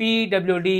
PWD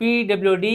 PWD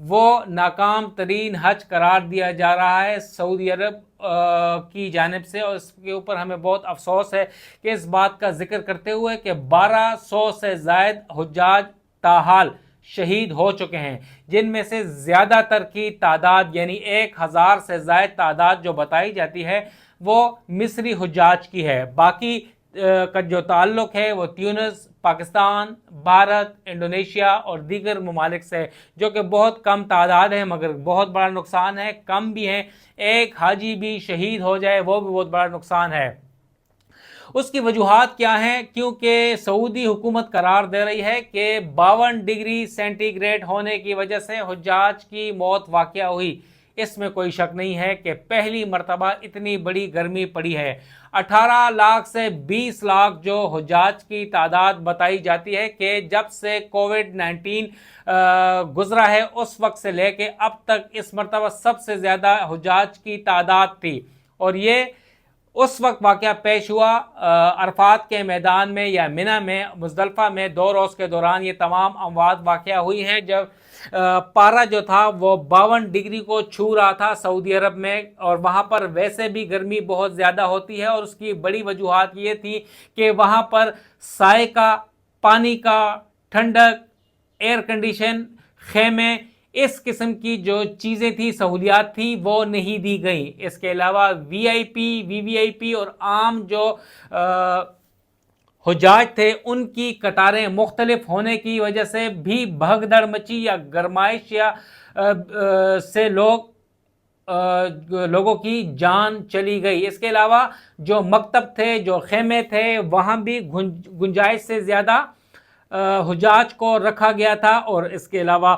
وہ ناکام ترین حج قرار دیا جا رہا ہے سعودی عرب کی جانب سے، اور اس کے اوپر ہمیں بہت افسوس ہے کہ اس بات کا ذکر کرتے ہوئے کہ 1200 سے زائد حجاج تاحال شہید ہو چکے ہیں، جن میں سے زیادہ تر کی تعداد یعنی 1000 سے زائد تعداد جو بتائی جاتی ہے وہ مصری حجاج کی ہے۔ باقی کا جو تعلق ہے وہ تیونس، پاکستان، بھارت، انڈونیشیا اور دیگر ممالک سے، جو کہ بہت کم تعداد ہے مگر بہت بڑا نقصان ہے۔ کم بھی ہیں، ایک حاجی بھی شہید ہو جائے وہ بھی بہت بڑا نقصان ہے۔ اس کی وجوہات کیا ہیں؟ کیونکہ سعودی حکومت قرار دے رہی ہے کہ 52 ڈگری سینٹی گریڈ ہونے کی وجہ سے حجاج کی موت واقع ہوئی۔ اس میں کوئی شک نہیں ہے کہ پہلی مرتبہ اتنی بڑی گرمی پڑی ہے۔ 18 لاکھ سے 20 لاکھ جو حجاج کی تعداد بتائی جاتی ہے کہ جب سے کووڈ-19 گزرا ہے اس وقت سے لے کے اب تک اس مرتبہ سب سے زیادہ حجاج کی تعداد تھی، اور یہ اس وقت واقعہ پیش ہوا عرفات کے میدان میں یا منی میں، مزدلفہ میں 2 روز کے دوران یہ تمام اموات واقع ہوئی ہیں، جب پارا جو تھا وہ 52 ڈگری کو چھو رہا تھا سعودی عرب میں، اور وہاں پر ویسے بھی گرمی بہت زیادہ ہوتی ہے، اور اس کی بڑی وجوہات یہ تھی کہ وہاں پر سائے کا، پانی کا، ٹھنڈک، ایئر کنڈیشن، خیمے، اس قسم کی جو چیزیں تھی، سہولیات تھی، وہ نہیں دی گئیں۔ اس کے علاوہ وی آئی پی، وی وی آئی پی اور عام جو حجاج تھے ان کی قطاریں مختلف ہونے کی وجہ سے بھی بھگدڑ مچی یا گرمائش یا سے لوگوں کی جان چلی گئی۔ اس کے علاوہ جو مکتب تھے، جو خیمے تھے، وہاں بھی گنجائش سے زیادہ حجاج کو رکھا گیا تھا، اور اس کے علاوہ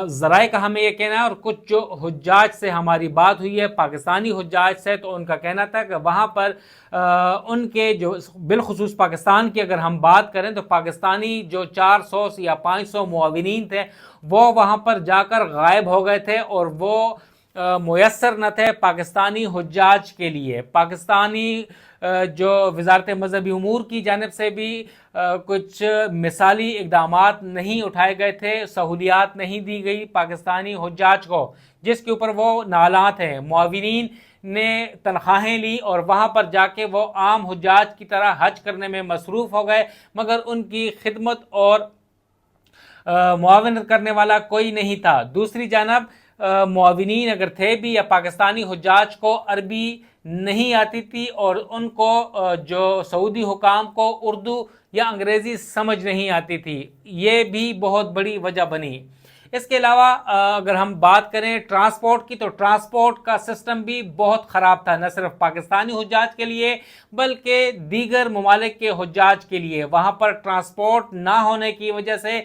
ذرائع کا ہمیں یہ کہنا ہے، اور کچھ جو حجاج سے ہماری بات ہوئی ہے پاکستانی حجاج سے، تو ان کا کہنا تھا کہ وہاں پر ان کے جو بالخصوص پاکستان کی اگر ہم بات کریں تو پاکستانی جو 400 یا 500 معاونین تھے وہ وہاں پر جا کر غائب ہو گئے تھے، اور وہ میسر نہ تھے پاکستانی حجاج کے لیے۔ پاکستانی جو وزارت مذہبی امور کی جانب سے بھی کچھ مثالی اقدامات نہیں اٹھائے گئے تھے، سہولیات نہیں دی گئی پاکستانی حجاج کو، جس کے اوپر وہ نالات ہیں۔ معاونین نے تنخواہیں لی اور وہاں پر جا کے وہ عام حجاج کی طرح حج کرنے میں مصروف ہو گئے، مگر ان کی خدمت اور معاونت کرنے والا کوئی نہیں تھا۔ دوسری جانب معاونین اگر تھے بھی یا پاکستانی حجاج کو عربی نہیں آتی تھی، اور ان کو جو سعودی حکام کو اردو یا انگریزی سمجھ نہیں آتی تھی، یہ بھی بہت بڑی وجہ بنی۔ اس کے علاوہ اگر ہم بات کریں ٹرانسپورٹ کی، تو ٹرانسپورٹ کا سسٹم بھی بہت خراب تھا، نہ صرف پاکستانی حجاج کے لیے بلکہ دیگر ممالک کے حجاج کے لیے۔ وہاں پر ٹرانسپورٹ نہ ہونے کی وجہ سے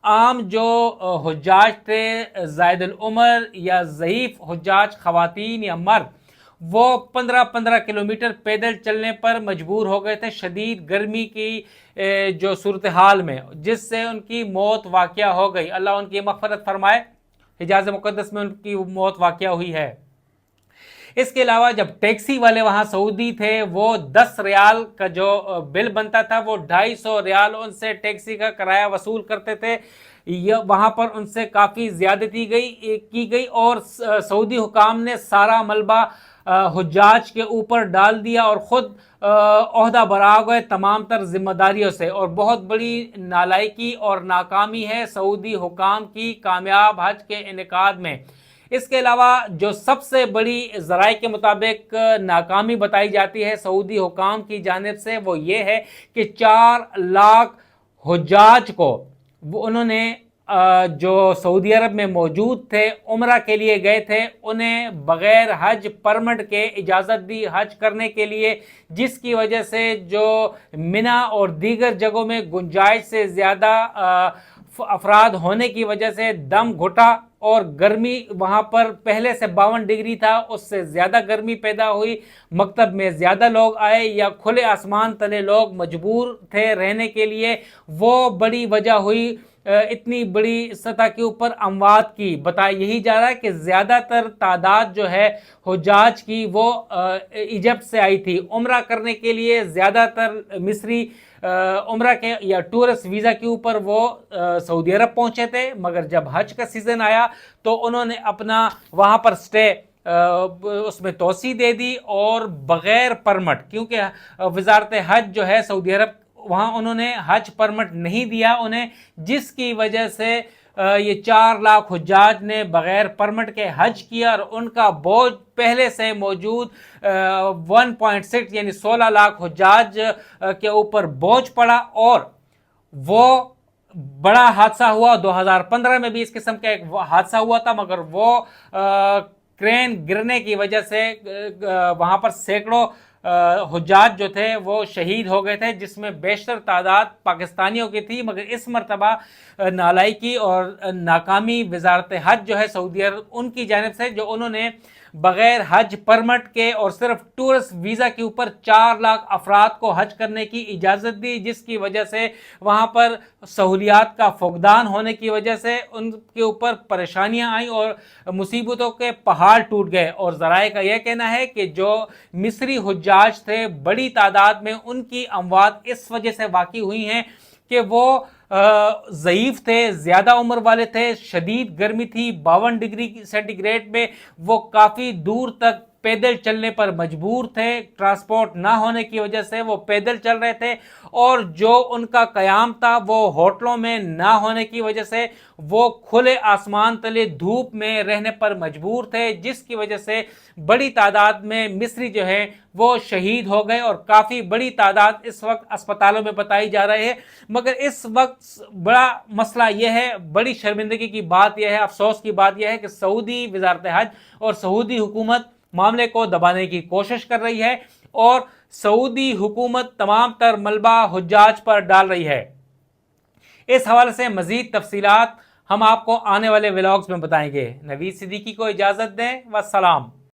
عام جو حجاج تھے، زائد العمر یا ضعیف حجاج، خواتین یا مرد، وہ 15 کلومیٹر پیدل چلنے پر مجبور ہو گئے تھے شدید گرمی کی جو صورتحال میں، جس سے ان کی موت واقع ہو گئی۔ اللہ ان کی مغفرت فرمائے، حجاز مقدس میں ان کی موت واقع ہوئی ہے۔ اس کے علاوہ جب ٹیکسی والے وہاں سعودی تھے، وہ 10 ریال کا جو بل بنتا تھا وہ 250 ریال ان سے ٹیکسی کا کرایہ وصول کرتے تھے۔ وہاں پر ان سے کافی زیادتی کی گئی، اور سعودی حکام نے سارا ملبہ حجاج کے اوپر ڈال دیا اور خود عہدہ برا گئے تمام تر ذمہ داریوں سے، اور بہت بڑی نالائکی اور ناکامی ہے سعودی حکام کی کامیاب حج کے انعقاد میں۔ اس کے علاوہ جو سب سے بڑی ذرائع کے مطابق ناکامی بتائی جاتی ہے سعودی حکام کی جانب سے، وہ یہ ہے کہ 4 لاکھ حجاج کو انہوں نے جو سعودی عرب میں موجود تھے، عمرہ کے لیے گئے تھے، انہیں بغیر حج پرمٹ کے اجازت دی حج کرنے کے لیے، جس کی وجہ سے جو منی اور دیگر جگہوں میں گنجائش سے زیادہ افراد ہونے کی وجہ سے دم گھٹا، اور گرمی وہاں پر پہلے سے 52 ڈگری تھا، اس سے زیادہ گرمی پیدا ہوئی۔ مکتب میں زیادہ لوگ آئے یا کھلے آسمان تلے لوگ مجبور تھے رہنے کے لیے، وہ بڑی وجہ ہوئی اتنی بڑی سطح کے اوپر اموات کی بتایا یہی جا رہا ہے کہ زیادہ تر تعداد جو ہے حجاج کی وہ ایجپٹ سے آئی تھی عمرہ کرنے کے لیے. زیادہ تر مصری عمرہ کے یا ٹورسٹ ویزا کے اوپر وہ سعودی عرب پہنچے تھے, مگر جب حج کا سیزن آیا تو انہوں نے اپنا وہاں پر سٹے اس میں توسیع دے دی اور بغیر پرمٹ, کیونکہ وزارت حج جو ہے سعودی عرب وہاں انہوں نے حج پرمٹ نہیں دیا انہیں, جس کی وجہ سے یہ 4 لاکھ حجاج نے بغیر پرمٹ کے حج کیا اور ان کا بوجھ پہلے سے موجود 1.6 یعنی 16 لاکھ حجاج کے اوپر بوجھ پڑا. اور وہ بڑا حادثہ ہوا 2015 میں بھی اس قسم کا ایک حادثہ ہوا تھا, مگر وہ کرین گرنے کی وجہ سے وہاں پر سینکڑوں حجاج جو تھے وہ شہید ہو گئے تھے, جس میں بیشتر تعداد پاکستانیوں کی تھی. مگر اس مرتبہ نالائکی اور ناکامی وزارت حج جو ہے سعودی عرب ان کی جانب سے, جو انہوں نے بغیر حج پرمٹ کے اور صرف ٹورسٹ ویزا کے اوپر 4 لاکھ افراد کو حج کرنے کی اجازت دی, جس کی وجہ سے وہاں پر سہولیات کا فقدان ہونے کی وجہ سے ان کے اوپر پریشانیاں آئیں اور مصیبتوں کے پہاڑ ٹوٹ گئے. اور ذرائع کا یہ کہنا ہے کہ جو مصری حجاج تھے بڑی تعداد میں ان کی اموات اس وجہ سے واقع ہوئی ہیں کہ وہ ضعیف تھے, زیادہ عمر والے تھے, شدید گرمی تھی, 52 ڈگری سینٹی گریڈ میں وہ کافی دور تک پیدل چلنے پر مجبور تھے, ٹرانسپورٹ نہ ہونے کی وجہ سے وہ پیدل چل رہے تھے, اور جو ان کا قیام تھا وہ ہوٹلوں میں نہ ہونے کی وجہ سے وہ کھلے آسمان تلے دھوپ میں رہنے پر مجبور تھے, جس کی وجہ سے بڑی تعداد میں مصری جو ہے وہ شہید ہو گئے اور کافی بڑی تعداد اس وقت اسپتالوں میں بتائی جا رہی ہے. مگر اس وقت بڑا مسئلہ یہ ہے, بڑی شرمندگی کی بات یہ ہے, افسوس کی بات یہ ہے کہ سعودی وزارت حج اور سعودی حکومت معاملے کو دبانے کی کوشش کر رہی ہے اور سعودی حکومت تمام تر ملبہ حجاج پر ڈال رہی ہے. اس حوالے سے مزید تفصیلات ہم آپ کو آنے والے ولاگز میں بتائیں گے. نوید صدیقی کو اجازت دیں, والسلام.